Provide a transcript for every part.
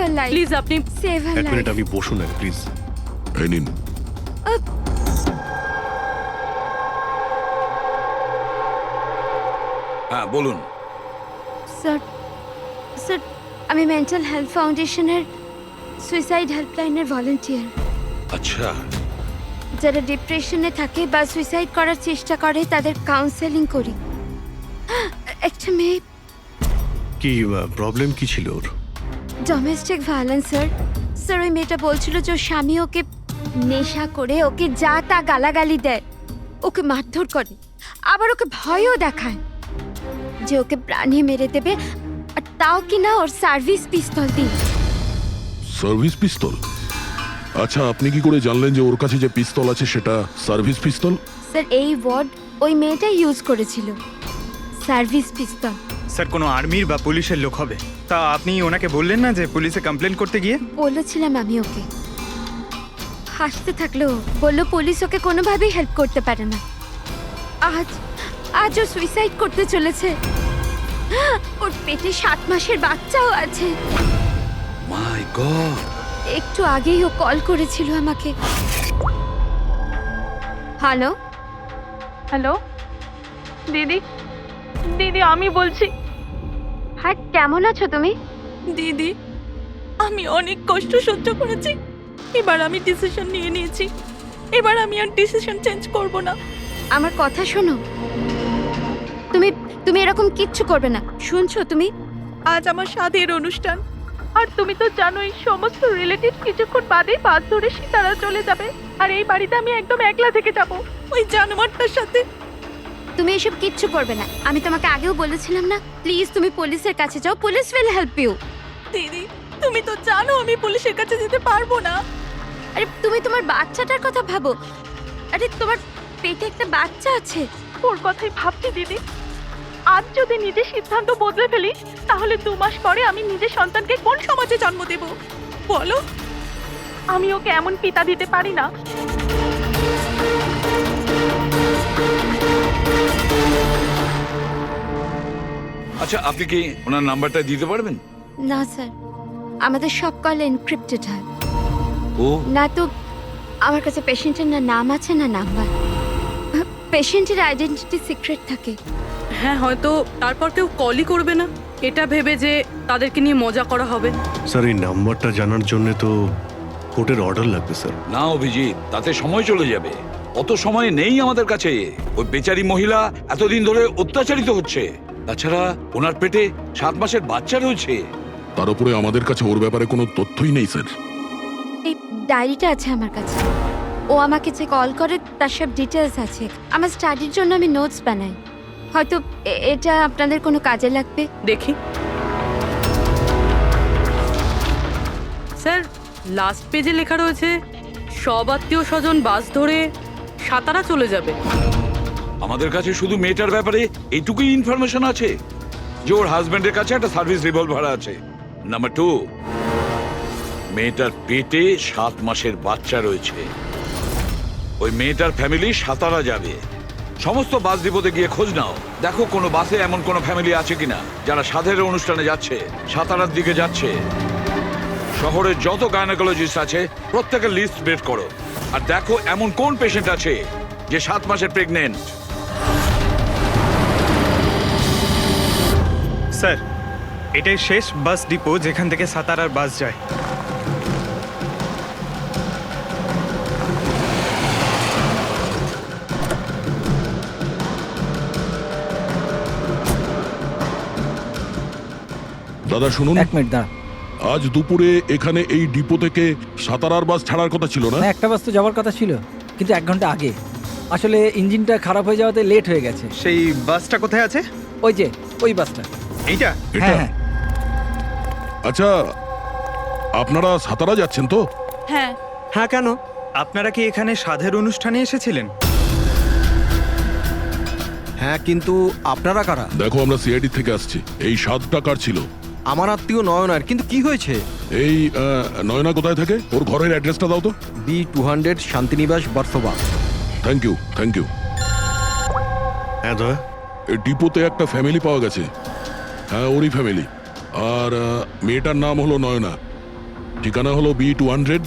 her life. Please আপনি Save her এক life. Minute, আপনি বসুন না প্লিজ। এই নিন। হ্যাঁ বলুন। স্যার স্যার আমি মেন্টাল হেলথ ফাউন্ডেশনের সুইসাইড হেল্পলাইনের ভলান্টিয়ার। আচ্ছা, যারা ডিপ্রেশনে থাকে বা সুইসাইড করার চেষ্টা করে তাদের কাউন্সেলিং করি। একটা মেয়ে কি প্রবলেম কি ছিল ওর? Domestic violence sir. স্যার ওই মেয়েটা বলছিল যে ওর স্বামী ওকে নেশা করে ওকে যা তা গালাগালি দেয়, ওকে মারধর করে, আবার ওকে ভয়ও দেখায় যে ওকে প্রাণে মেরে দেবে, আর তাও কিনা ওর সার্ভিস পিস্তল দিয়ে। সার্ভিস পিস্তল? আচ্ছা, আপনি কি করে জানলেন যে ওর কাছে যে পিস্তল আছে সেটা সার্ভিস পিস্তল? স্যার এই ওয়ার্ড ওই মেয়েটাই ইউজ করেছিল, সার্ভিস পিস্তল। স্যার কোনো আর্মির বা পুলিশের লোক হবে। তা আপনি ওনাকে বললেন না যে পুলিশে কমপ্লেন করতে গিয়ে? বলেছিলাম আমি ওকে, হাসতে থাকলো, বললো পুলিশ ওকে কোনোভাবেই হেল্প করতে পারে না। আজ আজ ও সুইসাইড করতে চলেছে। ওর পেটে 7 মাসের বাচ্চাও আছে। মাই গড। একটু আগেই ও কল করেছিল আমাকে। হ্যালো হ্যালো দিদি, দিদি আমি বলছি। হ্যাঁ, কেমন আছো তুমি? দিদি আমি অনেক কষ্ট সহ্য করেছি, এবার আমি ডিসিশন নিয়ে নিয়েছি, এবার আমি আর ডিসিশন চেঞ্জ করব না। আমার কথা শোনো, তুমি তুমি এরকম কিচ্ছু করবে না, শুনছো তুমি? আজ আমার সাধের অনুষ্ঠান, আর তুমি তো জানোই সমস্ত রিলেটিভ কিছুক্ষণ বাদেই বাস ধরে সীতারা চলে যাবে, আর এই বাড়িতে আমি একদম একলা থেকে যাব ওই জানোয়ারটার সাথে। তুমি এসব কিচ্ছু করবে না, আমি তোমাকে আগেও বলেছিলাম না? প্লিজ তুমি পুলিশের কাছে যাও, পুলিশ উইল হেল্প ইউ। দিদি তুমি তো জানো আমি পুলিশের কাছে যেতে পারবো না। আরে তুমি তোমার বাচ্চাটার কথা ভাবো। আরে তোমার পেটে একটা বাচ্চা আছে। ওর কথাই ভাবছি দিদি, আজ যদি নিজের সিদ্ধান্ত বদলে ফেলি তাহলে 2 মাস পরে আমি নিজের সন্তানকে কোন সমাজে জন্ম দেব বলো? আমি ওকে এমন পিতা দিতে পারি না। আচ্ছা, আপনি কি ওনার নাম্বারটা দিতে পারবেন? না স্যার, আমাদের সব কল এনক্রিপ্টেড হয়। ও না তো আমার কাছে পেশেন্টের না নাম আছে না নাম্বার। পেশেন্টের আইডেন্টিটি সিক্রেট থাকে। হ্যাঁ, হয়তো তারপর কেউ কলই করবে না, এটা ভেবে যে তাদেরকে নিয়ে মজা করা হবে। স্যার এই নাম্বারটা জানার জন্য তো কোর্টের অর্ডার লাগবে স্যার। না অভিজিৎ, তাতে সময় চলে যাবে, অত সময় নেই আমাদের কাছে। ওই বেচারি মহিলা এতদিন ধরে অত্যাচারিত হচ্ছে, তাছাড়া ওনার পেটে 7 মাসের বাচ্চা রয়েছে। তার উপরে আমাদের কাছে ওর ব্যাপারে কোনো তথ্যই নেই স্যার। এই ডায়েরিটা আছে আমার কাছে, ও আমাকে যে কল করে তার সব ডিটেলস আছে। আমার স্টাডির জন্য আমি নোটস বানাই, হয়তো এটা আপনাদের কোনো কাজে লাগবে। দেখি স্যার, লাস্ট পেজে লেখা রয়েছে সব আত্মীয় স্বজন বাস ধরে সাতারা চলে যাবে। আমাদের কাছে শুধু মেয়েটার ব্যাপারে এইটুকুই ইনফরমেশন আছে যে ওর হাজবেন্ডের কাছে একটা সার্ভিস রিভলভার আছে। নাম্বার 2, মেয়েটার পেটে 7 মাসের বাচ্চা রয়েছে। ওই মেয়েটার ফ্যামিলি সাতারা যাবে। সমস্ত বাস ডিপোতে গিয়ে খোঁজ নাও, দেখো কোনো বাসে এমন কোনো ফ্যামিলি আছে কিনা যারা সাধের অনুষ্ঠানে যাচ্ছে, সাতারার দিকে যাচ্ছে। শহরের যত গাইনোকোলজিস্ট আছে প্রত্যেকের লিস্ট বের করো, আর দেখো এমন কোন পেশেন্ট আছে যে 7 মাসের প্রেগনেন্ট। স্যার এটাই শেষ বাস ডিপো যেখান থেকে সাতারার বাস যায়। দাদা শুনুন, 1 মিনিট দাঁড়া। আজ দুপুরে এখানে এই ডিপো থেকে সাতারার বাস ছাড়ার কথা ছিল না? না, একটা বাস তো যাওয়ার কথা ছিল, কিন্তু 1 ঘন্টা আগে। আসলে ইঞ্জিনটা খারাপ হয়ে যাওয়াতে লেট হয়ে গেছে। সেই বাসটা কোথায় আছে? ওই যে ওই বাসটা। এইটা? এটা? হ্যাঁ হ্যাঁ। আচ্ছা, আপনারা সাতারা যাচ্ছেন তো? হ্যাঁ। হ্যাঁ, কেন? আপনারা কি এখানে সাধের অনুষ্ঠানে এসেছিলেন? হ্যাঁ, কিন্তু আপনারা কারা? দেখো, আমরা সিআইডি থেকে আসছি। এই 7 টাকার ছিল। আমার আত্মীয় নয়নার, কিন্তু কি হয়েছে? এই নয়না কোথায় থাকে? ওর ঘরের অ্যাড্রেসটা দাও তো। B200 শান্তিনিবাস বর্ষবা। Thank you, thank you. হ্যাঁ দয়া, এই ডিপোতে একটা ফ্যামিলি পাওয়া গেছে। হ্যাঁ, ওরই ফ্যামিলি। আর মেয়েটার নাম হলো নয়না। ঠিকানা হলো B200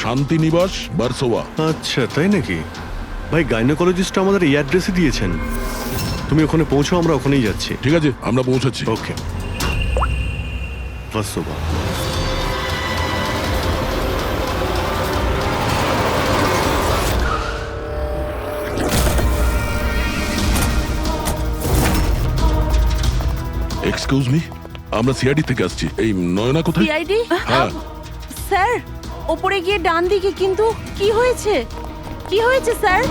শান্তিনিবাস বার্সোবা। আচ্ছা তাই নাকি? ভাই গাইনোকোলজিস্ট আমাদের এই অ্যাড্রেসে দিয়েছেন। তুমি ওখানে পৌঁছো, আমরা ওখানেই যাচ্ছি। ঠিক আছে, আমরা পৌঁছাচ্ছি। ওকে। ভার্সোবা। এক্সকিউজ মি, আমরা সিআইডি থেকে আসছি। এই নয়না কোথায়? সিআইডি? হ্যাঁ। স্যার, ওপরে গিয়ে ডান দিকে। কিন্তু কি হয়েছে? কি হয়েছে স্যার?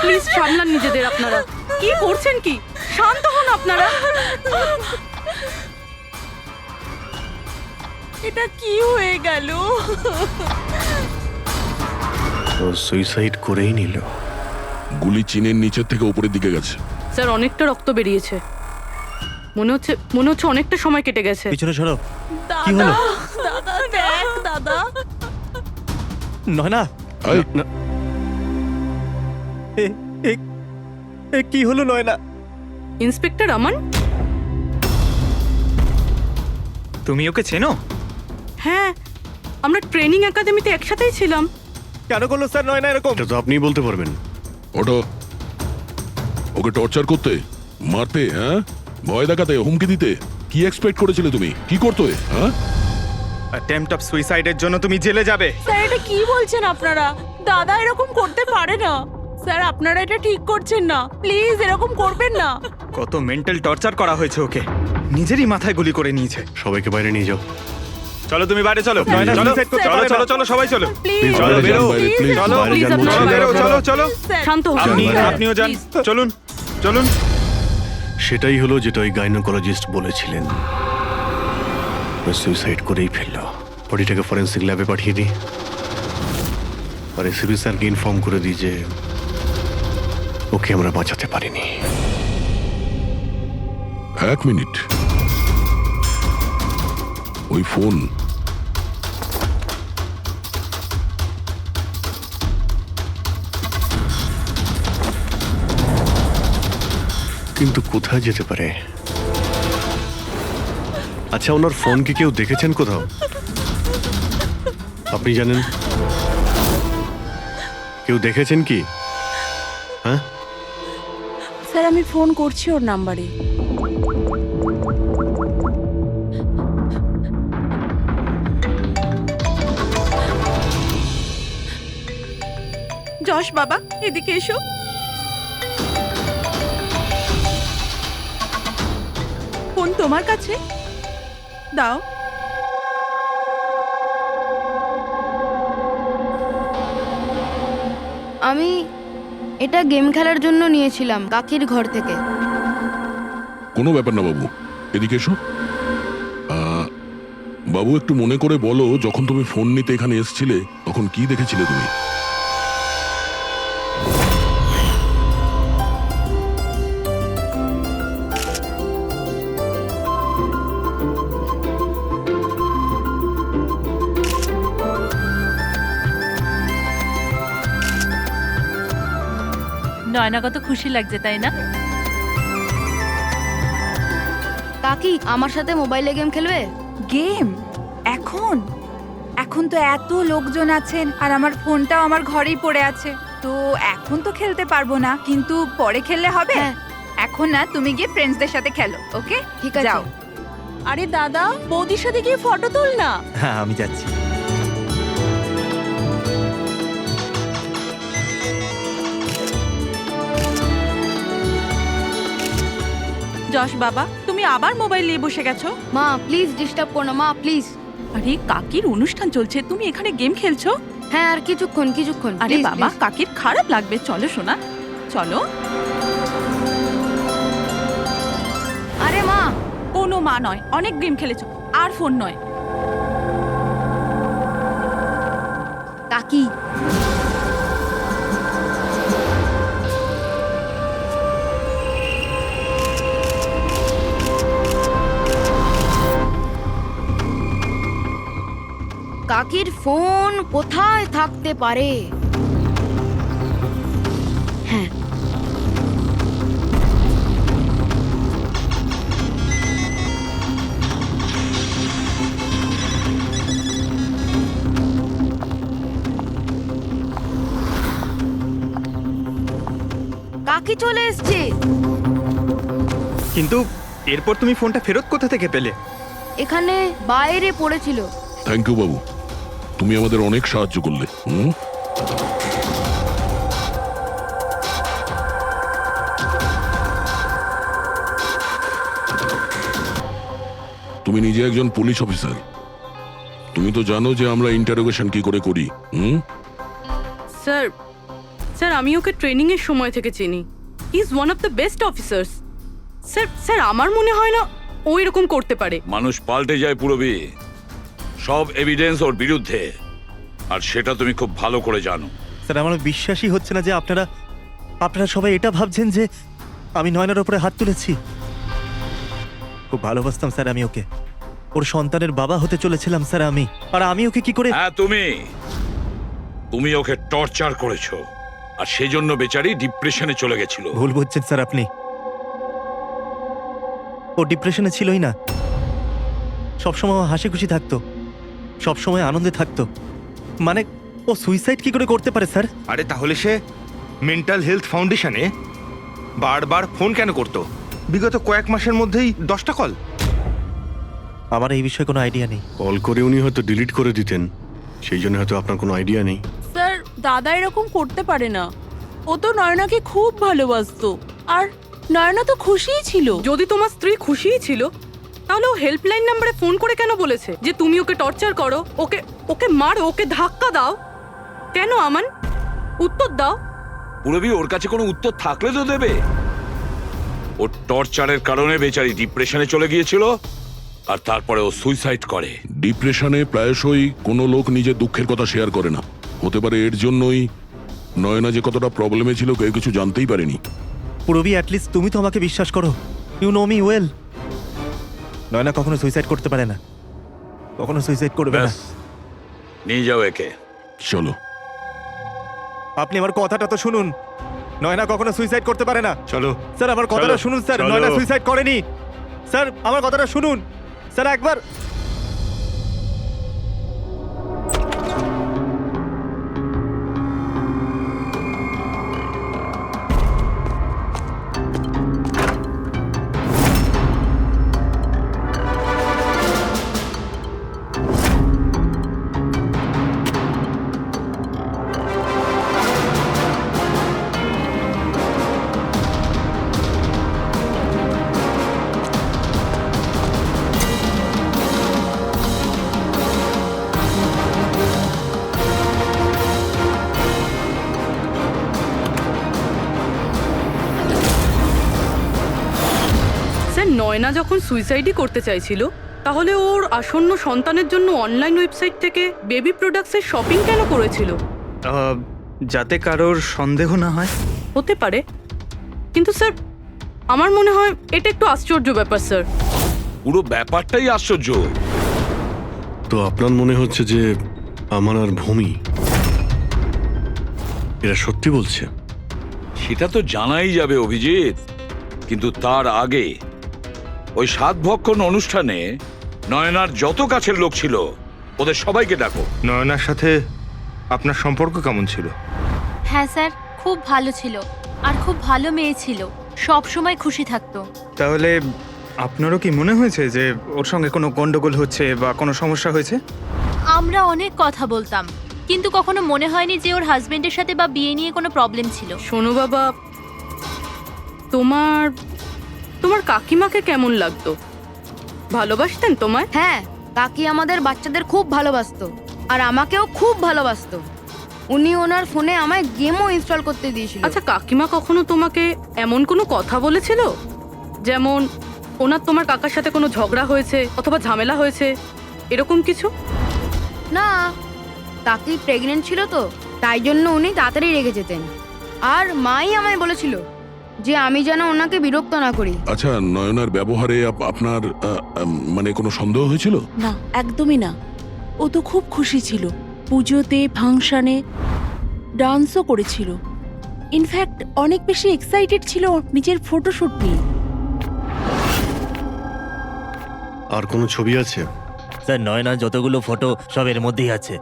প্লিজ সামলান নিজেদের আপনারা। কি করছেন কি? শান্ত হন আপনারা। এটা কি হয়ে গেল? ও সুইসাইড করেই নিল। গুলি চিনের নিচের থেকে উপরের দিকে গেছে। স্যার, অনেকটা রক্ত বেরিয়েছে। মনে হচ্ছে অনেকটা সময় কেটে গেছে। পিছনে সরো। কি হলো? দাদা দেখ দাদা। নয়না, এই, কি হলো নয়না? ইন্সপেক্টর আমান? তুমি ওকে চেনো? হ্যাঁ, আমরা ট্রেনিং একাডেমিতে একসাথেই ছিলাম। কেন করলো স্যার নয়না এরকম? এটা তো আপনিই বলতে পারবেন। ওটো। ওকে টর্চার করতে, মারতে, হ্যাঁ, ভয় দেখাতে, হুমকি দিতে কি এক্সপেক্ট করেছিলে তুমি? কি করতে, হ্যাঁ? অ্যাটেম্পট অফ সুইসাইডের জন্য তুমি জেলে যাবে। স্যার, এটা কি বলছেন আপনারা? দাদা এরকম করতে পারে না। স্যার, আপনারা এটা ঠিক করছেন না। প্লিজ এরকম করবেন না। কত মেন্টাল টর্চার করা হয়েছে ওকে। নিজেরই মাথায় গুলি করে নিয়েছে। সবাইকে বাইরে নিয়ে যাও। চলো তুমি বাইরে চলো। নয়না, চলো suicide করতে চলো পারে না। চলো চলো সবাই চলো। প্লিজ চলো, বাইরে যান, বেরো। বাইরে, প্লিজ। চলো বাইরে যান বলছি। চলো বেরো, চলো চলো। শান্ত হন। আপনিও যান। Please। চলুন চলুন। সেটাই হলো যেটা ওই গাইনোকোলজিস্ট বলেছিলেন। সুইসাইড করেই ফেললো। বডিটাকে ফরেন্সিক ল্যাবে পাঠিয়ে দিই, আর এসিপি স্যারকে ইনফর্ম করে দিই যে ওকে আমরা বাঁচাতে পারিনি। 1 মিনিট, ওই ফোন। কিন্তু কোথায় যেতে পারে? আচ্ছা, ওনার ফোন কি কেউ দেখেছেন কোথাও? আপনি জানেন? কেউ দেখেছেন কি? হ্যাঁ, স্যার, আমি ফোন করছি ওর নাম্বারে। যশ বাবা, এদিকে এসো। ফোন তোমার কাছে? দাও। আমি এটা গেম খেলার জন্য নিয়েছিলাম কাকির ঘর থেকে। কোনো ব্যাপার না বাবু, এদিকে এসো। বাবু, একটু মনে করে বলো, যখন তুমি ফোন নিতে এখানে এসেছিলে তখন কি দেখেছিলে তুমি? নয়না কত খুশি লাগছে, তাই না? কাকি আমার সাথে মোবাইলে গেম খেলবে? গেম? এখন? এখন তো এত লোকজন আছেন আর আমার ফোনটাও আমার ঘরেই পড়ে আছে, তো এখন তো খেলতে পারবো না, কিন্তু পরে খেললে হবে। হ্যাঁ। এখন না, তুমি গিয়ে ফ্রেন্ডসদের সাথে খেলো, ওকে? ঠিক আছে। যাও। আরে দাদা, বৌদির সাথে গিয়ে ফটো তুল না। হ্যাঁ, আমি যাচ্ছি। যশ বাবা, তুমি আবার মোবাইল নিয়ে বসে গেছো? মা প্লিজ ডিস্টার্ব করো না, মা প্লিজ। আরে কাকির অনুষ্ঠান চলছে, তুমি এখানে গেম খেলছো? হ্যাঁ, আর কিছুক্ষণ। আরে Please, বাবা, please। কাকির খারাপ লাগবে। চলো সোনা, চলো। আরে মা, কোনো মা নয়, অনেক গেম খেলেছো, আর ফোন নয়। কাকি কাকির ফোন কোথায় থাকতে পারে? হ্যাঁ, কাকি চলে এসছে। কিন্তু এরপর তুমি ফোনটা ফেরত কোথা থেকে পেলে? এখানে বাইরে পড়েছিল। থ্যাংক ইউ বাবু, তুমি আমাদের অনেক সাহায্য করলে। হুম, তুমি নিজে একজন পুলিশ অফিসার, তুমি তো জানো যে আমরা ইন্টারোগেশন কি করে করি। হুম, স্যার স্যার আমি ওকে ট্রেনিং এর সময় থেকে চিনি। He is one of the best officers. Sir sir আমার মনে হয় না ও এরকম করতে পারে। মানুষ পাল্টে যায় পুরবি, সব এভিডেন্স ওর বিরুদ্ধে, আর সেটা তুমি খুব ভালো করে জানো। স্যার আমার বিশ্বাসই হচ্ছে না যে আপনারা সবাই এটা ভাবছেন যে আমি নয়নার ওপরে হাত তুলেছি। খুব ভালোবাসতাম স্যার আমি ওকে, ওর সন্তানের বাবা হতে চলেছিলাম স্যার আমি। আর আমি ওকে কি করে? হ্যাঁ, তুমি ওকে টর্চার করেছো, আর সেই জন্য বেচারি ডিপ্রেশনে চলে গেছিল। ভুল বুঝছেন স্যার আপনি, ও ডিপ্রেশনে ছিলই না। সবসময় ও হাসি খুশি থাকতো, সবসময় আনন্দে থাকতো। মানে ও সুইসাইড কি করে করতে পারে স্যার? আরে তাহলে সে মেন্টাল হেলথ ফাউন্ডেশনে বারবার ফোন কেন করতো? বিগত কয়েক মাসের মধ্যেই 10টা কল। আমার এই বিষয়ে কোনো আইডিয়া নেই। কল করে উনি হয়তো ডিলিট করে দিতেন, সেই জন্য হয়তো আপনার কোনো আইডিয়া নেই। স্যার দাদা এরকম করতে পারে না। ও তো নয়নাকে খুব ভালোবাসতো, আর নয়না তো খুশিই ছিল। যদি তোমার স্ত্রী খুশিই ছিল, তাহলে ও হেল্পলাইন নম্বরে ফোন করে কেন বলেছে যে তুমি ওকে টর্চার করো, ওকে মারো, ওকে ধাক্কা দাও? কেন আমান? উত্তর দাও। পুরবি ওর কাছে কোনো উত্তর থাকলে তো দেবে। ওর টর্চারের কারণে বেচারি ডিপ্রেশনে চলে গিয়েছিল, আর তারপরে ও সুইসাইড করে। ডিপ্রেশনে প্রায়শই কোনো লোক নিজের দুঃখের কথা শেয়ার করে না। হতে পারে এর জন্যই নয়না যে কতটা প্রবলেমে ছিল কেউ কিছু জানতেই পারেনি। পুরবি অ্যাটলিস্ট তুমি তো আমাকে বিশ্বাস করো, you know me well. Naina কখনো সুইসাইড করতে পারে না, কখনো সুইসাইড করবে না। ব্যাস, নিয়ে যাও একে। চলো। আপনি আমার কথাটা তো শুনুন, নয়না কখনো সুইসাইড করতে পারে না। চলো স্যার আমার কথাটা চলো, শুনুন স্যার, চলো। নয়না সুইসাইড করেনি। স্যার আমার কথাটা শুনুন স্যার একবার। স্যার নয়না যখন সুইসাইডই করতে চাইছিল, তাহলে ওর আসন্ন সন্তানের জন্য অনলাইন ওয়েবসাইট থেকে বেবি প্রোডাক্টসের শপিং কেন করেছিল? যাতে কারোর সন্দেহ না হয়। হতে পারে, কিন্তু স্যার আমার মনে হয় এটা একটু আশ্চর্য ব্যাপার স্যার। পুরো ব্যাপারটাই আশ্চর্য। তো আপনার মনে হচ্ছে যে আমার আর ভূমি এরা সত্যি বলছে? সেটা তো জানাই যাবে অভিজিৎ, কিন্তু তার আগে ওই 7 ভক্ষণ অনুষ্ঠানে নয়নার যত কাছের লোক ছিল ওদের সবাইকে ডাকো। নয়নার সাথে আপনার সম্পর্ক কেমন ছিল? হ্যাঁ স্যার, খুব ভালো ছিল, আর খুব ভালো মেয়ে ছিল, সব সময় খুশি থাকতো। তাহলে আপনারও কি মনে হয়েছে যে ওর সঙ্গে কোনো গন্ডগোল হচ্ছে বা কোনো সমস্যা হয়েছে? আমরা অনেক কথা বলতাম, কিন্তু কখনো মনে হয়নি যে ওর হাজবেন্ডের সাথে বা বিয়ে নিয়ে কোনো প্রবলেম ছিল। শোনো বাবা, তোমার কাকিমাকে কেমন লাগতো? ভালোবাসতেন তোমায়? হ্যাঁ, কাকি আমাদের বাচ্চাদের খুব ভালোবাসতো, আর আমাকেও খুব ভালোবাসতো। উনি ওনার ফোনে আমায় গেমও ইনস্টল করতে দিয়েছিল। আচ্ছা, কাকিমা কখনো তোমাকে এমন কোনো কথা বলেছিল, যেমন ওনার তোমার কাকার সাথে কোনো ঝগড়া হয়েছে অথবা ঝামেলা হয়েছে, এরকম কিছু? না, কাকি প্রেগনেন্ট ছিল তো, তাই জন্য উনি তাড়াতাড়ি রেগে যেতেন। আর মাই আমায় বলেছিল যে আমি যেন ওনাকে বিরক্ত না করি। আচ্ছা, নয়নার ব্যবহারে আপনার মানে কোনো সন্দেহ হয়েছিল? না, একদমই না। ও তো খুব খুশি ছিল, পুজোতে ফাংশনে ডান্সও করেছিল। ইনফ্যাক্ট অনেক বেশি এক্সাইটেড ছিল নিজের ফটোশুট নিয়ে। আর কোনো ছবি আছে? স্যার নয়না যতগুলো ফটো সব এর মধ্যেই আছে।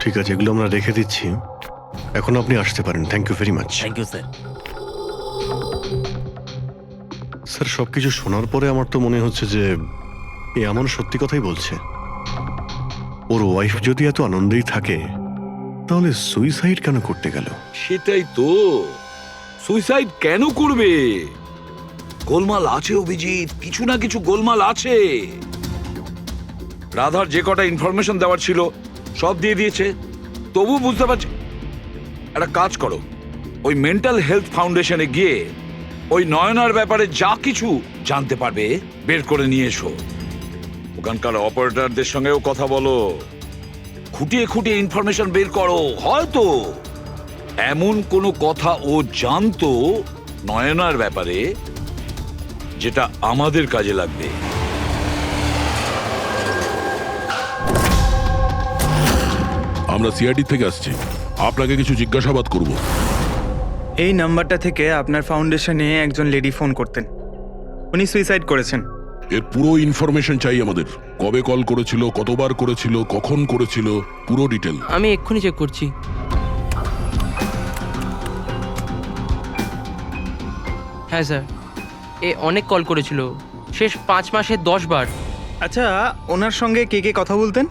ঠিক আছে, এগুলো আমরা রেখে দিচ্ছি। এখন আপনি আসতে পারেন। Thank you very much. Thank you sir. Sir, সবকিছু শোনার পরে আমার তো মনে হচ্ছে যে এ এমন সত্যি কথাই বলছে। ওর ওয়াইফ যদি এত আনন্দেই থাকে তাহলে সুইসাইড কেন করতে গেল? সেটাই তো, সুইসাইড কেন করবে? গোলমাল আছে অভিজিৎ, কিছু না কিছু গোলমাল আছে। রাধার যে কটা ইনফরমেশন দেওয়ার ছিল সব দিয়ে দিয়েছে, তবু বুঝতে পারছি। একটা কাজ করো, ওই মেন্টাল হেলথ ফাউন্ডেশনে গিয়ে ওই নয়নার ব্যাপারে যা কিছু জানতে পারবে বের করে নিয়ে এসো। ওখানকার অপারেটরদের সঙ্গেও কথা বলো, খুঁটিয়ে খুঁটিয়ে ইনফরমেশন বের করো। হয়তো এমন কোনো কথা ও জানতো নয়নার ব্যাপারে যেটা আমাদের কাজে লাগবে। আমরা সিআইডি থেকে আসছি, আপনাকে কিছু জিজ্ঞাসাবাদ করব। এই নাম্বারটা থেকে আপনার ফাউন্ডেশনে একজন লেডি ফোন করতেন, উনি সুইসাইড করেছেন। এর পুরো ইনফরমেশন চাই আমাদের। কবে কল করেছিল, কতবার করেছিল, কখন করেছিল, পুরো ডিটেল। আমি এক্ষুনি চেক করছি। হ্যাঁ স্যার, এ অনেক কল করেছিল, শেষ 5 মাসে 10 বার। আচ্ছা, ওনার সঙ্গে কে কে কথা বলতেন?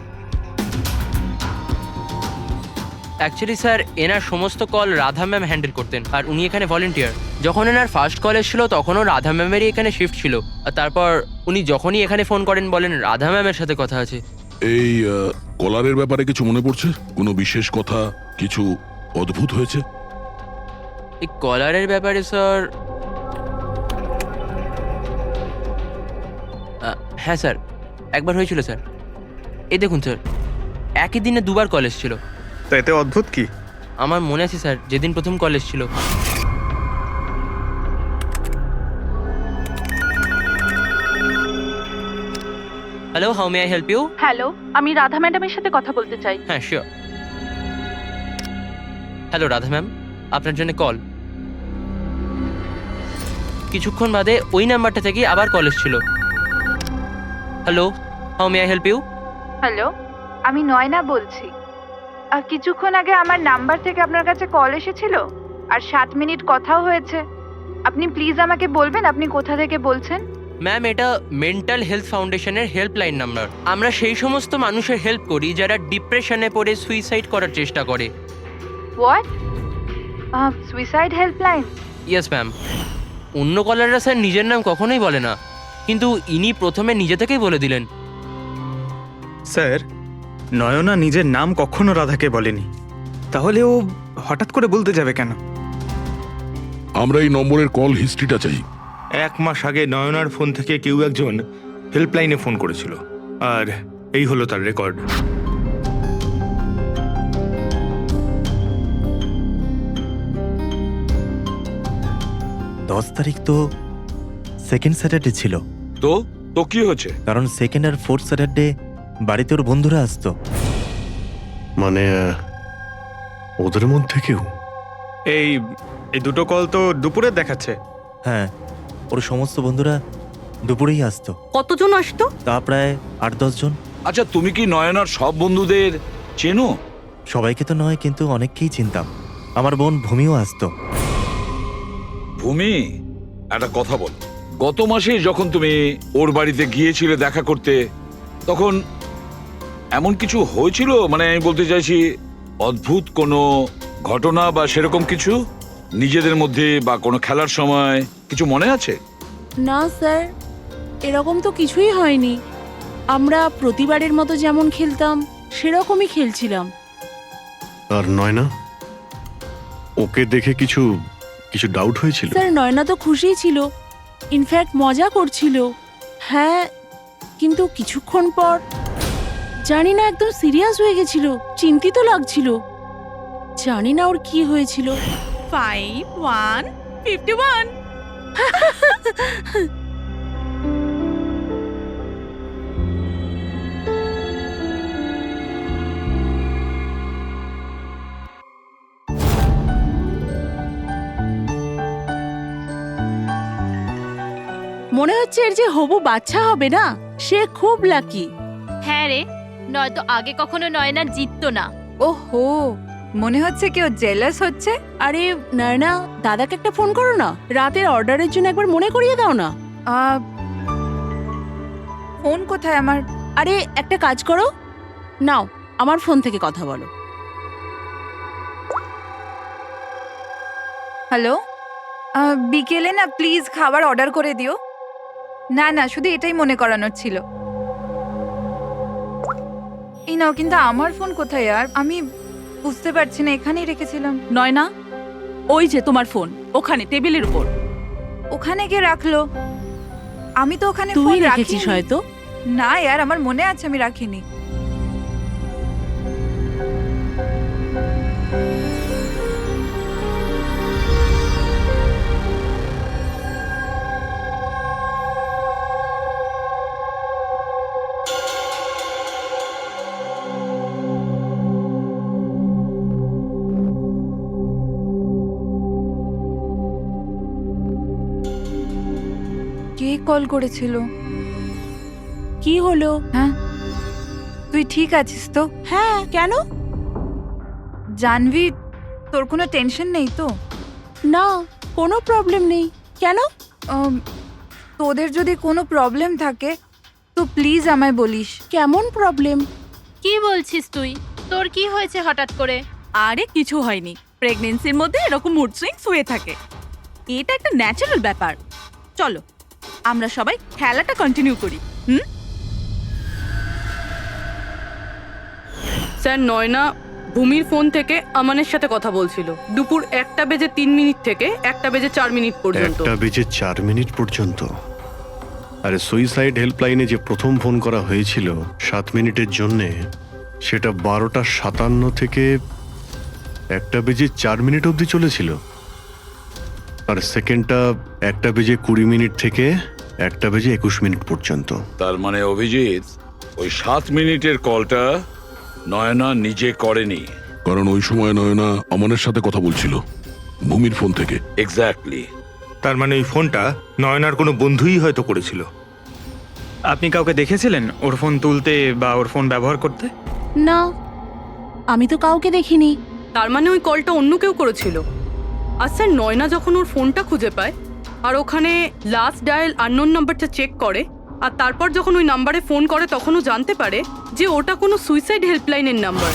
অ্যাকচুয়ালি স্যার, এনার সমস্ত কল রাধা ম্যাম হ্যান্ডেল করতেন, আর উনি এখানে ভলেন্টিয়ার। যখন এনার ফার্স্ট কল এসেছিল তখনও রাধা ম্যামেরই এখানে শিফট ছিল, আর তারপর উনি যখনই এখানে ফোন করেন বলেন রাধা ম্যামের সাথে কথা আছে। এই কলারের ব্যাপারে কিছু মনে পড়ছে? কোনো বিশেষ কথা, কিছু অদ্ভুত হয়েছে? এই কলারের ব্যাপারে স্যার, হ্যাঁ স্যার, একবার হয়েছিল স্যার। এই দেখুন স্যার, একই দিনে 2 বার কল এসেছিল। তো এতে অদ্ভুত কি? আমার মনে আছে স্যার, যেদিন প্রথম কল এসেছিল। Hello, how may I help you? Hello, আমি রাধা ম্যাডামের সাথে কথা বলতে চাই। হ্যাঁ, শিওর। হ্যালো রাধা ম্যাম, আপনার জন্য কল। কিছুক্ষণ বাদে ওই নাম্বারটা থেকে আবার কল এসেছিল। Hello, how may I help you? Hello, আমি নয়না বলছি। আর কিছুক্ষণ আগে আমার নাম্বার থেকে আপনার কাছে কল এসেছিল, আর 7 মিনিট কথাও হয়েছে। আপনি প্লিজ আমাকে বলবেন আপনি কোথা থেকে বলছেন? ম্যাম, এটা মেন্টাল হেলথ ফাউন্ডেশনের হেল্পলাইন নাম্বার। আমরা সেই সমস্ত মানুষের হেল্প করি যারা ডিপ্রেশনে পড়ে সুইসাইড করার চেষ্টা করে। What? Suicide helpline? Yes ma'am. অন্য কলাররা স্যার নিজের নাম কখনোই বলে না, কিন্তু ইনি প্রথমে নিজে থেকেই বলে দিলেন। স্যার, নয়না নিজের নাম কখনো রাধাকে বলেনি, তাহলে ও হঠাৎ করে বলতে যাবে কেন? আমরা এই নম্বরের কল হিস্ট্রিটা চাই। 1 মাস আগে নয়নার ফোন থেকে কেউ একজন হেল্পলাইনে ফোন করেছিল, আর এই হলো তার রেকর্ড। দশ তারিখ তো সেকেন্ড স্যাটারডে ছিল। তো তো কি হচ্ছে? কারণ সেকেন্ড আর ফোর্থ স্যাটারডে বাড়িতে ওর বন্ধুরা আসতো। মানে ওদের মধ্যে কেউ? এই এই দুটো কল তো দুপুরে দেখাচ্ছে। হ্যাঁ, ওর সমস্ত বন্ধুরা দুপুরেই আসতো। কতজন আসতো? তা প্রায় 8-10 জন। আচ্ছা, তুমি কি নয়নার সব বন্ধুদের চেনো? সবাইকে তো নয়, কিন্তু অনেককেই চিনতাম। আমার বোন ভূমিও আসতো। ভূমি, একটা কথা বল। গত মাসে যখন তুমি ওর বাড়িতে গিয়েছিলে দেখা করতে, তখন এমন কিছু হয়েছিল? মানে আমি বলতে চাইছি, অদ্ভুত কোনো ঘটনা বা সেরকম কিছু নিজেদের মধ্যে, বা কোনো খেলার সময় কিছু মনে আছে? না স্যার, এরকম তো কিছুই হয়নি। আমরা প্রতিবারের মতো যেমন খেলতাম সেরকমই খেলছিলাম। আর নয়না, ওকে দেখে কিছু কিছু ডাউট হয়েছিল? স্যার, নয়না তো খুশিই ছিল, ইনফ্যাক্ট মজা করছিল। হ্যাঁ, কিন্তু কিছুক্ষণ পর জানি না একদম সিরিয়াস হয়ে গেছিল, চিন্তিত লাগছিল। জানি না ওর কি হয়েছিল। 5151 ও মনে হচ্ছে এর যে হবু বাচ্চা হবে না, সে খুব লাকি। হ্যাঁ রে, নয়তো আগে কখনো নয়না জিততো না। ওহো, মনে হচ্ছে কেউ জেলাস হচ্ছে। আরে নয়না, দাদাকে একটা ফোন করো না, রাতের অর্ডারের জন্য একবার মনে করিয়ে দাও না। ফোন কোথায় আমার? আরে একটা কাজ করো, নাও আমার ফোন থেকে কথা বলো। হ্যালো, বিকেলে না প্লিজ খাবার অর্ডার করে দিও। না না, শুধু এটাই মনে করানোর ছিল। এই নাও, কিন্তু আমার ফোন কোথায়? আর আমি বুঝতে পারছি না, এখানেই রেখেছিলাম। নয়না, ওই যে তোমার ফোন ওখানে টেবিলের উপর। ওখানে কে রাখলো? আমি তো ওখানে তুই ফোন রেখেছিস রাখিনি। হয়তো। না यार, আমার মনে আছে আমি রাখিনি। কে কল করেছিল? কি হলো? হ্যাঁ, তুই ঠিক আছিস তো? হ্যাঁ, কেন? জানবি, তোর কোনো টেনশন নেই তো? না, কোনো প্রবলেম নেই। কেন? তোদের যদি কোনো প্রবলেম থাকে তো প্লিজ আমায় বলিস। কেমন প্রবলেম? কি বলছিস তুই? তোর কি হয়েছে হঠাৎ করে? আরে কিছু হয়নি, প্রেগন্যান্সির মধ্যে এরকম মুড সুইংস হয়ে থাকে, এটা একটা ন্যাচারাল ব্যাপার। চলো আমরা সবাই খেলাটা কন্টিনিউ করি। স্যার, নয়না ভূমির ফোন থেকে আমানের সাথে কথা বলছিল দুপুর 1:03 থেকে 1:04 পর্যন্ত। 1:04 পর্যন্ত? আরে সুইসাইড হেল্পলাইনে যে প্রথম ফোন করা হয়েছিল 7 মিনিটের জন্যে, সেটা 12:57 থেকে 1:04 অবধি চলেছিল। আর সেকেন্ডটা 1:20 থেকে 1:21 পর্যন্ত। তার মানে অভিজিৎ, ওই 7 মিনিটের কলটা নয়না নিজে করেনি। কারণ ওই সময় নয়না আমানের সাথে কথা বলছিল ভূমির ফোন থেকে। এক্স্যাক্টলি। তার মানে ওই ফোনটা নয়নার কোনো বন্ধুই হয়তো করেছিল। আপনি কাউকে দেখেছিলেন ওর ফোন তুলতে বা ওর ফোন ব্যবহার করতে? না, আমি তো কাউকে দেখিনি। তার মানে ওই কলটা অন্য কেউ করেছিল। আর স্যার, নয়না যখন ওর ফোনটা খুঁজে পায় আর ওখানে লাস্ট ডায়াল আননোন নাম্বারটা চেক করে, আর তারপর যখন ওই নাম্বারে ফোন করে তখন ও জানতে পারে যে ওটা কোনো সুইসাইড হেল্পলাইনের number.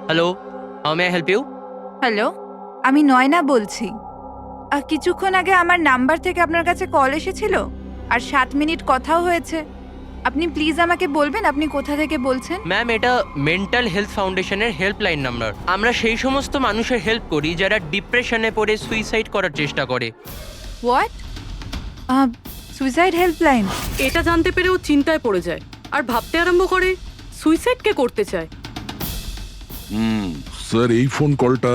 Hello, how may I help you? Hello, আমি নয়না বলছি। কিছুক্ষণ আগে আমার নাম্বার থেকে আপনার কাছে কল এসেছিল আর 7 মিনিট কথাও হয়েছে। আপনি প্লিজ আমাকে বলবেন আপনি কোথা থেকে বলছেন? ম্যাম, এটা মেন্টাল হেলথ ফাউন্ডেশনের হেল্পলাইন নাম্বার। আমরা সেই সমস্ত মানুষের হেল্প করি যারা ডিপ্রেশনে পড়ে সুইসাইড করার চেষ্টা করে। হোয়াট? Suicide helpline? এটা জানতে পেরে ও চিন্তায় পড়ে যায় আর ভাবতে আরম্ভ করে সুইসাইড কে করতে চায়। স্যার, এই ফোন কলটা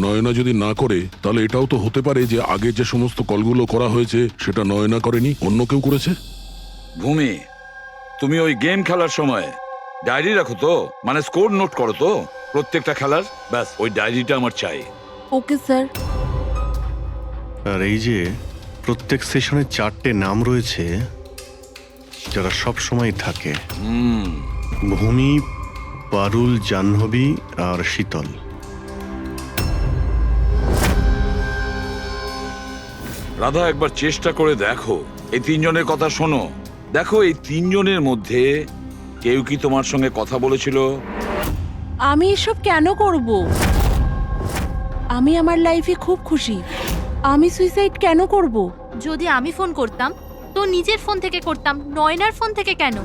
নয়না যদি না করে, তাহলে এটাও তো হতে পারে যে আগে যে সমস্ত কলগুলো করা হয়েছে সেটা নয়না করেনি, অন্য কেউ করেছে। ভূমি, তুমি ওই গেম খেলার সময় ডায়েরি রাখো তো? মানে স্কোর নোট করো তো প্রত্যেকটা খেলার? ব্যাস, ওই ডায়েরিটা আমার চাই। Okay sir. আর এই যে প্রত্যেক সেশনে 4টে নাম রয়েছে যারা সব সময় থাকে: ভূমি, পারুল, জাহ্নবী আর শীতল। রাধা, একবার চেষ্টা করে দেখো, এই 3 জনের কথা শোনো। দেখো, এই 3 জনের মধ্যে কেউ কি তোমার সঙ্গে কথা বলেছিল? আমি এসব কেন করব? আমি আমার লাইফে খুব খুশি। আমি সুইসাইড কেন করব? যদি আমি ফোন করতাম তো নিজের ফোন থেকে করতাম, নয়নার ফোন থেকে কেন?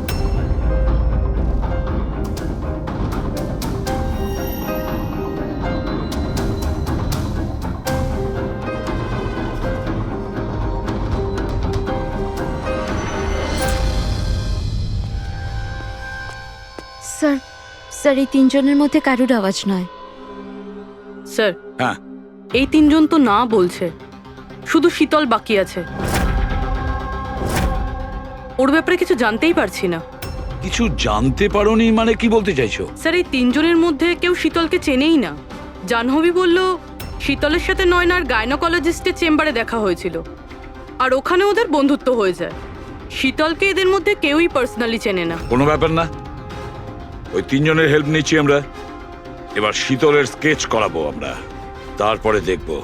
স্যার, স্যার, এই 3 জনের মধ্যে কারুর আওয়াজ নয়। স্যার, হ্যাঁ, এই 3 জন তো না বলছে, শুধু শীতল বাকি আছে। ওর ব্যাপারে কিছু জানতেই পারছি না। কিছু জানতে পারোনি মানে কি বলতে চাইছো? স্যার, এই 3 জনের মধ্যে কেউ শীতলকে চেনেই না। জাহ্নবী বলল শীতলের সাথে নয়নার গাইনোকোলজিস্টের চেম্বারে দেখা হয়েছিল আর ওখানে ওদের বন্ধুত্ব হয়ে যায়। শীতলকে এদের মধ্যে কেউই পার্সোনালি চেনে না। কোনো ব্যাপার না, ওই তিনজনের হেল্প নিচ্ছি আমরা। এবার শীতলের স্কেচ করাবো আমরা, তারপরে দেখবো।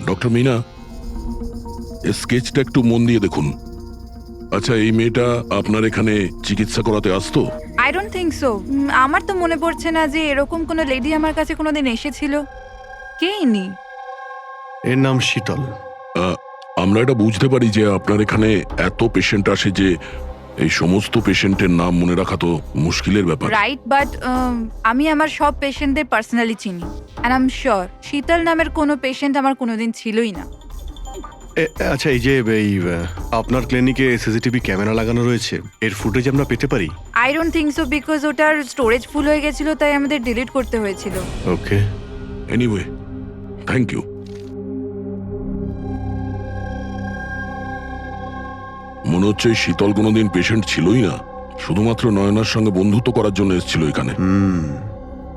ডক্টর মিনা, এই স্কেচটা একটু মন দিয়ে দেখুন। আচ্ছা, এই মেয়েটা আপনার এখানে চিকিৎসা করাতে আসতো? I don't think so. আমার তো মনে পড়ছে না যে এরকম কোনো লেডি আমার কাছে কোনোদিন এসেছিল। কে ইনি? এর নাম শীতল। আমরা এটা বুঝতে পারি যে আপনার এখানে এত পেশেন্ট আসে যে এই সমস্ত পেশেন্টের নাম মনে রাখা তো মুশকিলের ব্যাপার। রাইট, বাট আমি আমার সব পেশেন্টদের পার্সোনালি চিনি অ্যান্ড আই এম শিওর শীতল নামের কোনো পেশেন্ট আমার কোনোদিন ছিলই না। আচ্ছা, এই যে আপনার ক্লিনিকে সিসিটিভি ক্যামেরা লাগানো রয়েছে, এর ফুটেজ আমরা পেতে পারি? I don't think so, because ওটার স্টোরেজ ফুল হয়ে গেছিল, তাই আমাদের ডিলিট করতে হয়েছিল। ওকে, এনিওয়ে, থ্যাংক ইউ। মনে হচ্ছে এই শীতল কোনোদিন পেশেন্ট ছিলই না, শুধুমাত্র নয়নার সঙ্গে বন্ধুত্ব করার জন্য এসেছিল এখানে।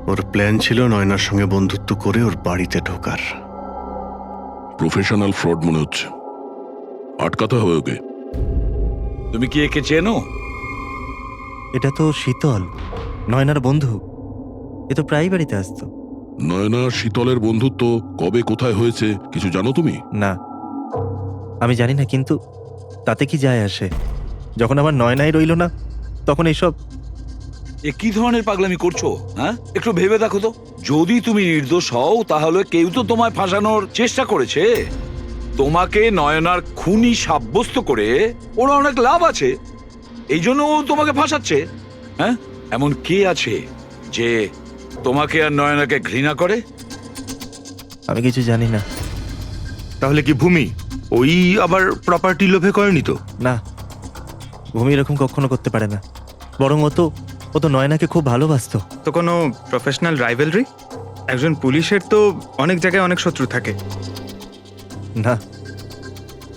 ওর প্ল্যান ছিল নয়নার সঙ্গে বন্ধুত্ব করে ওর বাড়িতে ঢোকার। প্রফেশনাল ফ্রড মনে হচ্ছে, আটকাতে হবে ওকে। তুমি কি একে চেনো? এটা তো শীতল, নয়নার বন্ধু। এ তো প্রায় বাড়িতে আসতো। নয়না শীতলের বন্ধুত্ব কবে কোথায় হয়েছে কিছু জানো তুমি? না, আমি জানি না, কিন্তু তাতে কি যায় আসে? যখন আমার নয়নাই রইল না, তখন এইসব। এ কি ধরনের পাগলামি করছো? হ্যাঁ, একটু ভেবে দেখো তো। যদি তুমি নির্দোষ হও তাহলে কেউ তো তোমায় ফাঁসানোর চেষ্টা করেছে। তোমাকে নয়নার খুনি সাব্যস্ত করে ওরা অনেক লাভ আছে, এই জন্য ও তোমাকে ফাঁসাচ্ছে। হ্যাঁ, এমন কে আছে যে তোমাকে আর নয়নাকে ঘৃণা করে? আমি কিছু জানি না। তাহলে কি ভূমি ওই আবার প্রপার্টি লোভে করেনি তো? না, ভূমি এরকম কখনো করতে পারে না। বরং ও তো নয়নাকে খুব ভালোবাসতো। তো কোনো প্রফেশনাল রাইভেলরি? একজন পুলিশের তো অনেক জায়গায় অনেক শত্রু থাকে। না,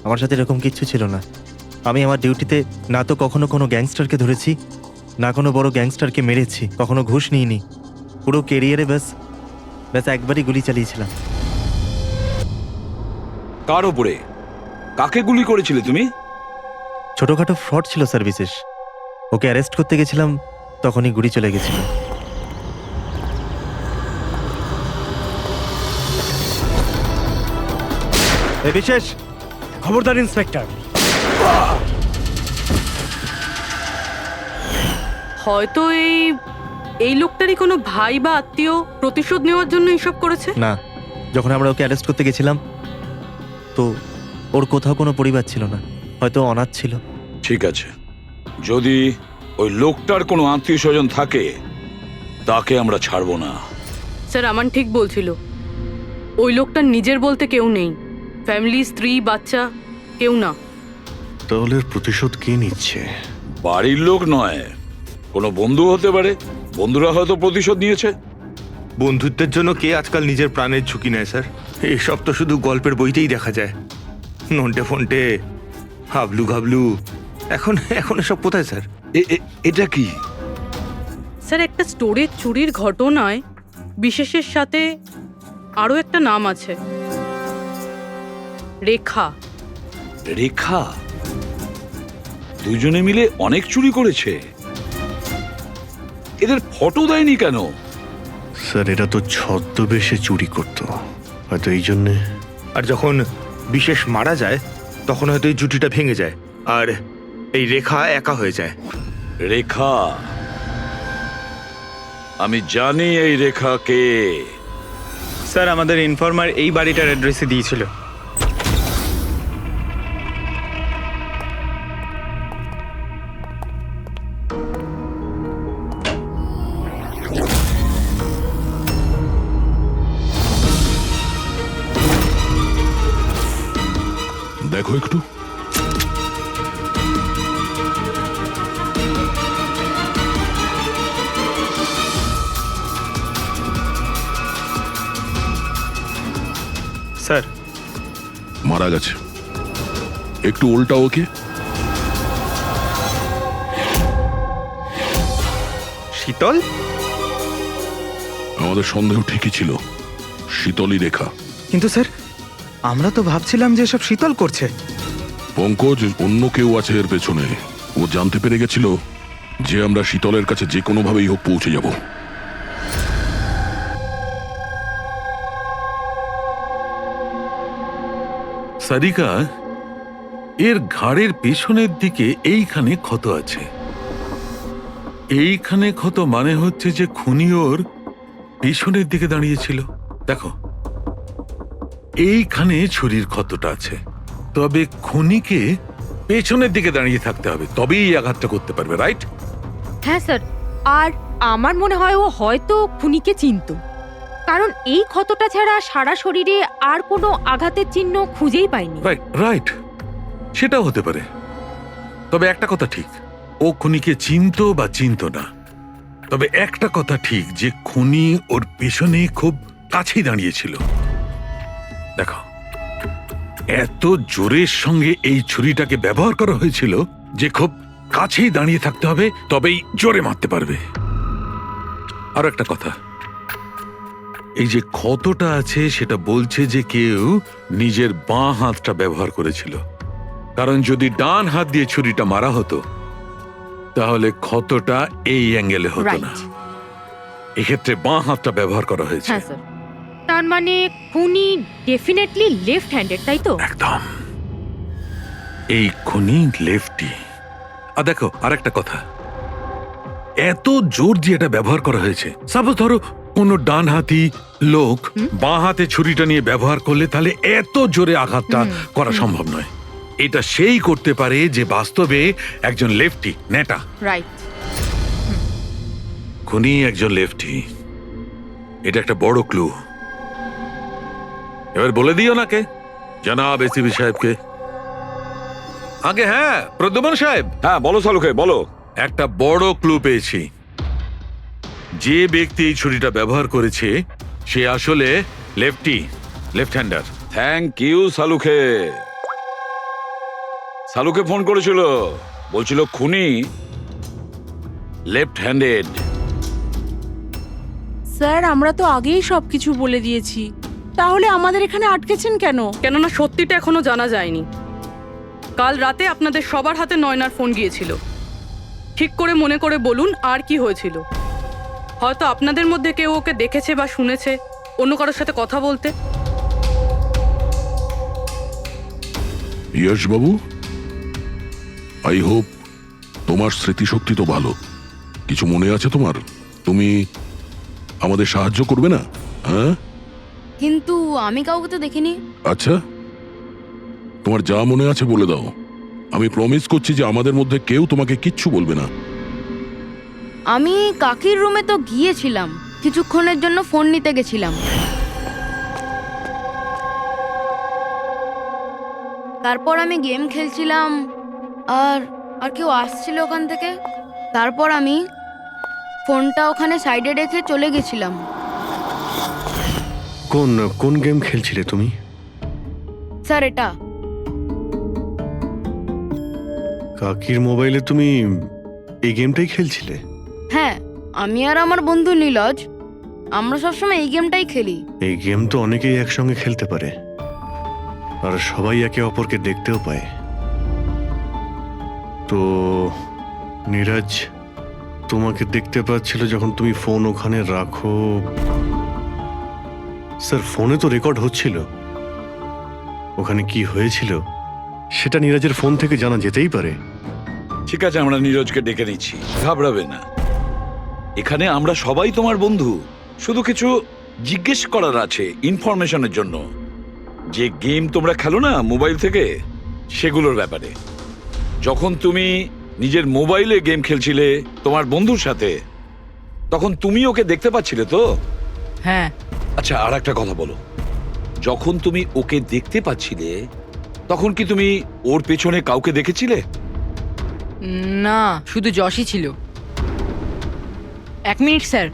আমার সাথে এরকম কিচ্ছু ছিল না। আমি আমার ডিউটিতে না তো কখনো কোনো গ্যাংস্টারকে ধরেছি, না কোনো বড় গ্যাংস্টারকে মেরেছি, কখনো ঘুষ নিইনি। পুরো কেরিয়ারে ব্যাস একবারই গুলি চালিয়েছিলাম। কার ওপরে? কাকে গুলি করেছিলে তুমি? ছোটখাটো ফ্রড ছিল স্যার, বিশেষ। ওকে অ্যারেস্ট করতে গেছিলাম, তখনই গুলি চলে গেছিল। বিশেষ খবরদার ইন্সপেক্টর। হয়তো এই লোকটারই কোনো ভাই বা আত্মীয় প্রতিশোধ নেওয়ার জন্য এসব করেছে। না, যখন আমরা ওকে অ্যারেস্ট করতে গেছিলাম তো ওর কোথাও কোনো পরিবার ছিল না, হয়তো অনাথ ছিল। ঠিক আছে, যদি ওই লোকটার কোনো আত্মীয় স্বজন থাকে তাকে আমরা ছাড়বো না। স্যার, আমান ঠিক বলছিল। ওই লোকটার নিজের বলতে কেউ নেই, ফ্যামিলি, স্ত্রী, বাচ্চা কেউ না। তাহলে প্রতিশোধ কে নিচ্ছে? বাড়ির লোক নয়, কোনো বন্ধু হতে পারে। বন্ধুরা হয়তো প্রতিশোধ নিয়েছে। বন্ধুত্বের জন্য কে আজকাল নিজের প্রাণের ঝুঁকি নেয় স্যার? এসব তো শুধু গল্পের বইতেই দেখা যায়। নন্টে ফন্টে, হাবলু ঘাবলু, এখন এসব কোথায় স্যার? এটা কি? স্যার, একটা স্টোরেজ চুরির ঘটনায় বিশেষের সাথে আরও একটা নাম আছে, রেখা। রেখা? দুজনে মিলে অনেক চুরি করেছে। এদের ফটো দেয়নি কেন? স্যার, এরা তো ছদ্মবেশে চুরি করতো, হয়তো এই জন্যে। আর যখন বিশেষ মারা যায় তখন হয়তো এই জুটিটা ভেঙে যায় আর এই রেখা একা হয়ে যায়। রেখা? আমি জানি এই রেখা কে। স্যার, আমাদের ইনফর্মার এই বাড়িটার অ্যাড্রেসে দিয়েছিল। দেখো একটু। স্যার মারা গেছে। একটু উল্টা ওকে। শীতল? আমাদের সন্দেহ ঠিকই ছিল, শীতলই রেখা। কিন্তু স্যার আমরা তো ভাবছিলাম যে সব শীতল করছে। পঙ্কজ, অন্য কেউ আছে এর পেছনে। ও জানতে পেরে গেছিল যে আমরা শীতলের কাছে যে কোনোভাবেই হোক পৌঁছে যাব। সারিকা, এর ঘাড়ের পেছনের দিকে এইখানে ক্ষত আছে। এইখানে ক্ষত মানে হচ্ছে যে খুনি ওর পেছনের দিকে দাঁড়িয়েছিল। দেখো, এইখানে ছুরির ক্ষতটা আছে। তবে খুনিকে পেছনের দিকে দাঁড়িয়ে থাকতে হবে, তবেই এই আঘাতটা করতে পারবে, রাইট? হ্যাঁ স্যার, আর আমার মনে হয় ও হয়তো খুনিকে চিনতো, কারণ এই ক্ষতটা ছাড়া সারা শরীরে আর কোনো আঘাতের চিহ্ন খুঁজেই পাইনি। রাইট রাইট, সেটাও হতে পারে। তবে একটা কথা ঠিক, ও খুনিকে চিনতো বা চিনতো না, তবে একটা কথা ঠিক যে খুনি ওর পেছনে খুব কাছেই দাঁড়িয়েছিল। দেখো, এত জোরের সঙ্গে এই ছুরিটাকে ব্যবহার করা হয়েছিল যে খুব কাছেই দাঁড়িয়ে থাকতে হবে, তবেই জোরে মারতে পারবে। আর একটা কথা, এই যে ক্ষতটা আছে সেটা বলছে যে কেউ নিজের বাঁ হাতটা ব্যবহার করেছিল, কারণ যদি ডান হাত দিয়ে ছুরিটা মারা হতো তাহলে ক্ষতটা এই অ্যাঙ্গেলে হতো না। এক্ষেত্রে বাঁ হাতটা ব্যবহার করা হয়েছে। হ্যাঁ স্যার, তার মানে খুনি ডেফিনেটলি লেফট হ্যান্ডেড, তাই তো? একদম, এই খুনি লেফটি। আর দেখো, আরেকটা কথা, এত জোর দিয়ে এটা ব্যবহার করা হয়েছে। সাপোজ ধরো কোনো ডান হাতি লোক বাঁ হাতে ছুরিটা নিয়ে ব্যবহার করলে তাহলে এত জোরে আঘাতটা করা সম্ভব নয়। এটা সেই করতে পারে যে বাস্তবে একজন লেফটি নেটা। রাইট। খুনি একজন লেফটি, এটা একটা বড় ক্লু। এবার বলে দিও নাকে জনাব এসিপি সাহেবকে। আগে হ্যাঁ, প্রদ্যুম্ন সাহেব। হ্যাঁ বলো সালুকে, বলো। একটা বড় ক্লু পেয়েছি। যে ব্যক্তি এই ছুরিটা ব্যবহার করেছে সে আসলে লেফট হ্যান্ডার। থ্যাংক ইউ সালুকে। সালুকে ফোন করেছিল, বলছিল খুনি লেফট হ্যান্ডেড। স্যার আমরা তো আগেই সবকিছু বলে দিয়েছি, তাহলে আমাদের এখানে আটকেছেন কেন? কেননা সত্যিটা এখনো জানা যায়নি। কাল রাতে আপনাদের সবার হাতে নয়নার ফোন গিয়েছিল। ঠিক করে মনে করে বলুন আর কি হয়েছিল। হয়তো আপনাদের মধ্যে কেউ ওকে দেখেছে বা শুনেছে অন্য কারোর সাথে কথা বলতে। ইয়শ বাবু, আই হোপ তোমার স্মৃতিশক্তি তো ভালো। কিছু মনে আছে তোমার? তুমি আমাদের সাহায্য করবে না? হ্যাঁ, কিন্তু আমি কাউকে তো দেখিনি। আচ্ছা, তোমার যা মনে আছে বলে দাও। আমি প্রমিস করছি যে আমাদের মধ্যে কেউ তোমাকে কিচ্ছু বলবে না। আমি কাকির রুমে তো গিয়েছিলাম, কিছুক্ষণের জন্য ফোন নিতে গেছিলাম। তারপর আমি গেম খেলছিলাম, আর কেউ আসছিল ওখান থেকে। তারপর আমি ফোনটা ওখানে সাইডে রেখে চলে গেছিলাম। কোন গেম খেলছিলে তুমি? স্যার এটা কাকির মোবাইলে তুমি এই গেমটাই খেলছিলে? হ্যাঁ, আমি আর আমার বন্ধু নীলজ আমরা সবসময় এই গেমটাই খেলি। এই গেম তো অনেকেই একসঙ্গে খেলতে পারে, আর সবাই একে অপরকে দেখতেও পায়। তো নীরজ তোমাকে দেখতে পাচ্ছিল যখন তুমি ফোন ওখানে রাখো। স্যার, ফোনে তো রেকর্ড হচ্ছিল। ওখানে কি হয়েছিল সেটা নীরজের ফোন থেকে জানা যেতেই পারে। ঠিক আছে, আমরা নীরজকে ডেকে নিচ্ছি, ঘাবড়াবে না। এখানে আমরা সবাই তোমার বন্ধু, শুধু কিছু জিজ্ঞেস করার আছে ইনফরমেশনের জন্য। যে গেম তোমরা খেলো না মোবাইল থেকে, সেগুলোর ব্যাপারে। যখন তুমি নিজের মোবাইলে গেম খেলছিলে তোমার বন্ধুর সাথে, তখন তুমি ওকে দেখতে পাচ্ছিলে তো? হ্যাঁ। আচ্ছা, আর একটা কথা বলো, যখন তুমি ওকে দেখতে পাচ্ছিলে তখন কি তুমি ওর পেছনে কাউকে দেখেছিলে? না, শুধু যশই ছিল। 1 মিনিট স্যার,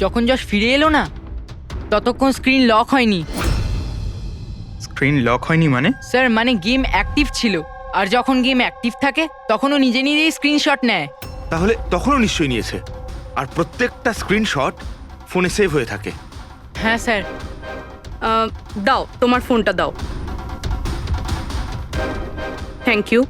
যখন যশ ফিরে এলো না ততক্ষণ স্ক্রিন লক হয়নি। স্ক্রিন লক হয়নি মানে? স্যার মানে গেম অ্যাক্টিভ ছিল, আর যখন গেম অ্যাক্টিভ থাকে তখন ও নিজে নিজেই স্ক্রিনশট নেয়। তাহলে তখনও নিশ্চয়ই নিয়েছে। আর প্রত্যেকটা স্ক্রিনশট ফোনে সেভ হয়ে থাকে। হ্যাঁ স্যার। দাও তোমার ফোনটা দাও। Thank you.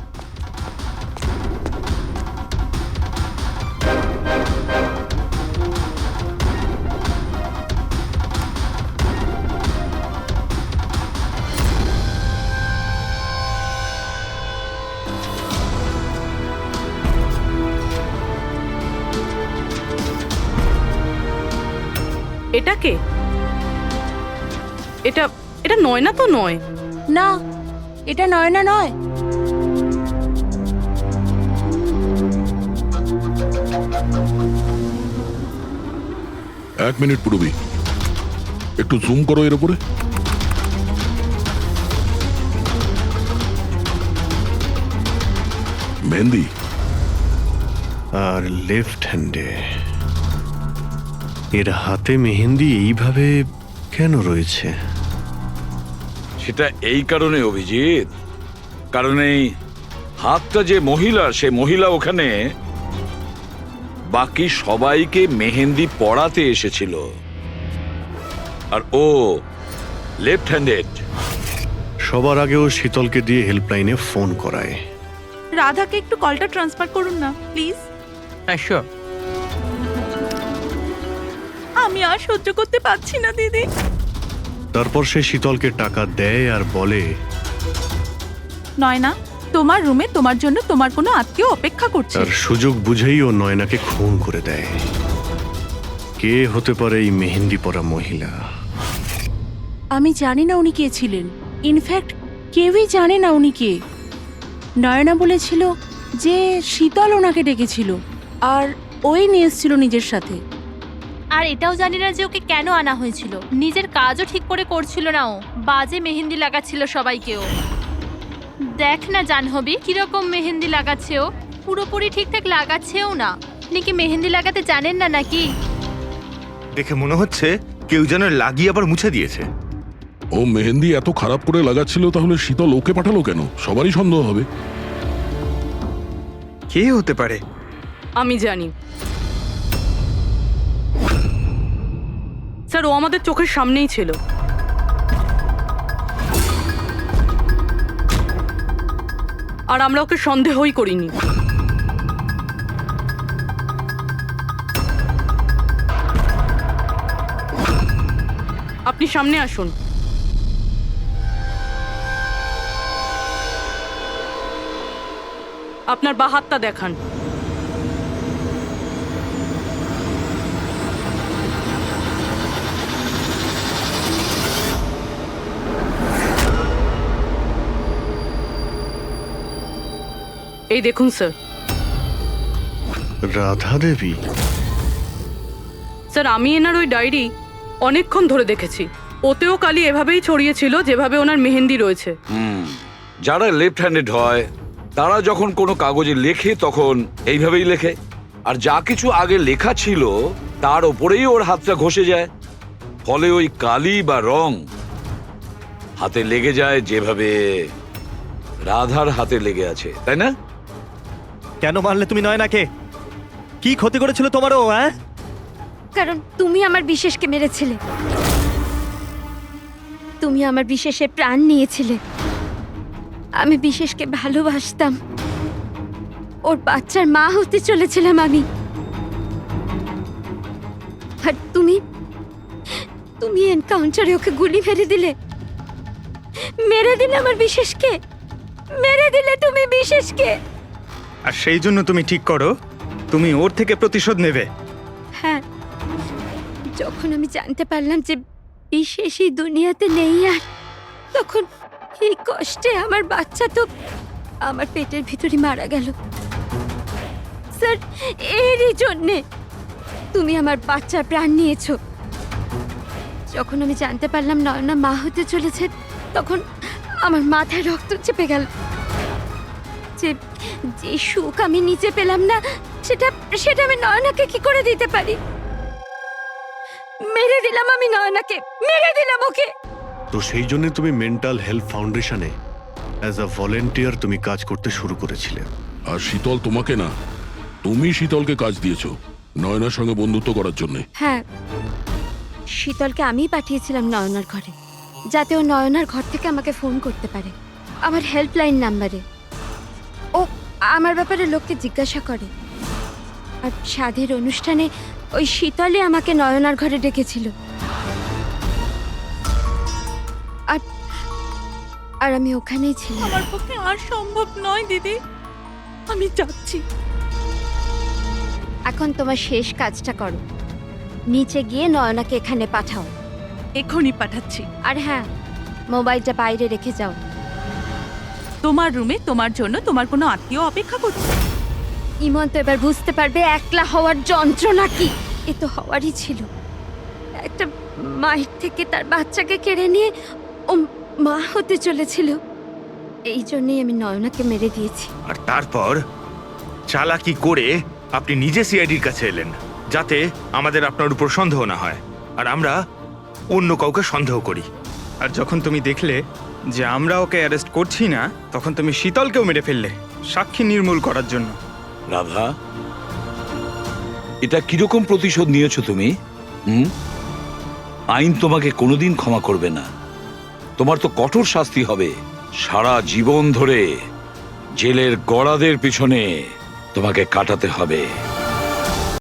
এটা কে? এটা এটা নয়না তো নয়। না, এটা নয়না নয়। এক মিনিট পুরবি, একটু জুম করো এর উপরে। মেহেন্দি আর লেফট হ্যান্ডে এর হাতে মেহেন্দি এইভাবে কেন রয়েছে? সেটা এই কারণে অভিজিৎ, কারণ এই হাতটা যে মহিলার, সে মহিলা ওখানে বাকি সবাইকে মেহেন্দি পড়াতে এসেছিল, আর ও লেফট হ্যান্ডেড। সবার আগে ও শীতলকে দিয়ে হেল্পলাইনে ফোন করায়। রাধাকে একটু কলটা ট্রান্সফার করুন না প্লিজ। হ্যাঁ শিওর। আমি আর সহ্য করতে পারছি না দিদি। তারপর সে শীতলকে টাকা দেয় আর বলে, নয়না, তোমার রুমে তোমার জন্য তোমার কোনো আত্মীয় অপেক্ষা করছে। তার সুযোগ বুঝেই ও নয়নাকে খুন করে দেয়। কে হতে পারে এই মেহেন্দি পরা মহিলা? আমি জানি না উনি কে ছিলেন। ইনফ্যাক্ট কেউই জানে না উনি কে। নয়না বলেছিল যে শীতল ওনাকে ডেকেছিল, আর ওই নিয়ে এসেছিল নিজের সাথে। আর এটাও জানি না যে ওকে কেন আনা হয়েছিল। নিজের কাজও ঠিক করে করছিল না ও, বাজে মেহেন্দি লাগাচ্ছিল সবাইকেও। দেখ না জাহ্নবী কিরকম মেহেন্দি লাগাচ্ছে ও, পুরোপুরি ঠিকঠাক লাগাচ্ছেও না। আপনি কি মেহেন্দি লাগাতে জানেন না নাকি? দেখে মনে হচ্ছে কেউ যেন লাগিয়ে আবার মুছে দিয়েছে। ও মেহেন্দি এত খারাপ করে লাগাচ্ছিল, তাহলে শীতল ওকে পাঠালো কেন? সবারই সন্দেহ হবে। কে হতে পারে? আমি জানি স্যার, ও আমাদের চোখের সামনেই ছিল। আর আমরা ওকে সন্দেহই করিনি। আপনি সামনে আসুন। আপনার বা হাতটা দেখান। এই দেখুন স্যার। রাধা দেবী? স্যার, আমি এনার ওই ডায়েরি অনেকক্ষণ ধরে দেখেছি। ওতেও কালি এভাবেই ছড়িয়েছিল যেভাবে ওনার মেহেন্দি রয়েছে। যারা লেফট হ্যান্ডেড হয় তারা যখন কোনো কাগজে লেখে তখন এইভাবেই লেখে, আর যা কিছু আগে লেখা ছিল তার ওপরেই ওর হাতটা ঘষে যায়, ফলে ওই কালি বা রং হাতে লেগে যায় যেভাবে রাধার হাতে লেগে আছে, তাই না? কেন মারলে তুমি নয়নাকে? কি ক্ষতি করেছিল তোমারও? হ্যাঁ, কারণ তুমি আমার বিশেষকে মেরেছিলে। তুমি আমার বিশেষের প্রাণ নিয়েছিলে। আমি বিশেষকে ভালোবাসতাম। ওর বাচ্চার মা হতে চলেছিলাম আমি। আর তুমি তুমি এনকাউন্টারে ওকে গুলি মেরে দিলে। মেরে দিলে আমার বিশেষকে, মেরে দিলে তুমি বিশেষকে। আর সেই জন্য তুমি ঠিক করো তুমি ওর থেকে প্রতিশোধ নেবে। হ্যাঁ, যখন আমি জানতে পারলাম যে বিশেষ এই দুনিয়াতে নেই আর, তখন এই কষ্টে আমার বাচ্চা তো আমার পেটের ভিতরে মারা গেল। স্যার, এরই জন্যে তুমি আমার বাচ্চার প্রাণ নিয়েছো। যখন আমি জানতে পারলাম নয়না মা হতে চলেছে, তখন আমার মাথায় রক্ত চেপে গেল। যে যে সুখ আমি নিচে পেলাম না, সেটা সেটা আমি নয়নাকে কি করে দিতে পারি? মেরে দিলাম আমি নয়নাকে, মেরে দিলাম ওকে। তো সেই জন্য তুমি মেন্টাল হেলথ ফাউন্ডেশনে অ্যাজ আ ভলেন্টিয়ার তুমি কাজ করতে শুরু করেছিলে। আর শীতল তোমাকে না, তুমি শীতলকে কাজ দিয়েছো নয়নার সঙ্গে বন্ধুত্ব করার জন্য। হ্যাঁ, শীতলকে আমিই পাঠিয়েছিলাম নয়নার ঘরে, যাতে ও নয়নার ঘর থেকে আমাকে ফোন করতে পারে আমার হেল্পলাইন নাম্বারে। ও আমার ব্যাপারে লোককে জিজ্ঞাসা করে। আর সাধের অনুষ্ঠানে ওই শীতলই আমাকে নয়নার ঘরে ডেকেছিল। আর আর আমি ওখানেই ছিলাম। আমার পক্ষে আর সম্ভব নয় দিদি, আমি যাচ্ছি। এখন তোমার শেষ কাজটা করো, নিচে গিয়ে নয়নাকে এখানে পাঠাও। এখনই পাঠাচ্ছি। আর হ্যাঁ, মোবাইলটা বাইরে রেখে যাও। তোমার রুমে তোমার জন্য তোমার কোনো আত্মীয় অপেক্ষা করছে। ইমন তো এবার বুঝতে পারবে একলা হওয়ার যন্ত্রণা কি। এ তো হওয়ারই ছিল, একটা মায়ের থেকে তার বাচ্চাকে কেড়ে নিয়ে ও মা হতে চলেছিল। এই জন্যই আমি নয়নাকে মেরে দিয়েছি। আর তারপর চালাকি করে আপনি নিজে সিআইডির কাছে এলেন, যাতে আমাদের আপনার উপর সন্দেহ না হয় আর আমরা অন্য কাউকে সন্দেহ করি। আর যখন তুমি দেখলে যে আমরা ওকে অ্যারেস্ট করছি না, তখন তুমি শীতলকেও মেরে ফেললে সাক্ষী নির্মূল করার জন্য। রাধা, এটা কিরকম প্রতিশোধ নিয়েছো তুমি? আইন তোমাকে কোনোদিন ক্ষমা করবে না। তোমার তো কঠোর শাস্তি হবে। সারা জীবন ধরে জেলের গড়াদের পিছনে তোমাকে কাটাতে হবে।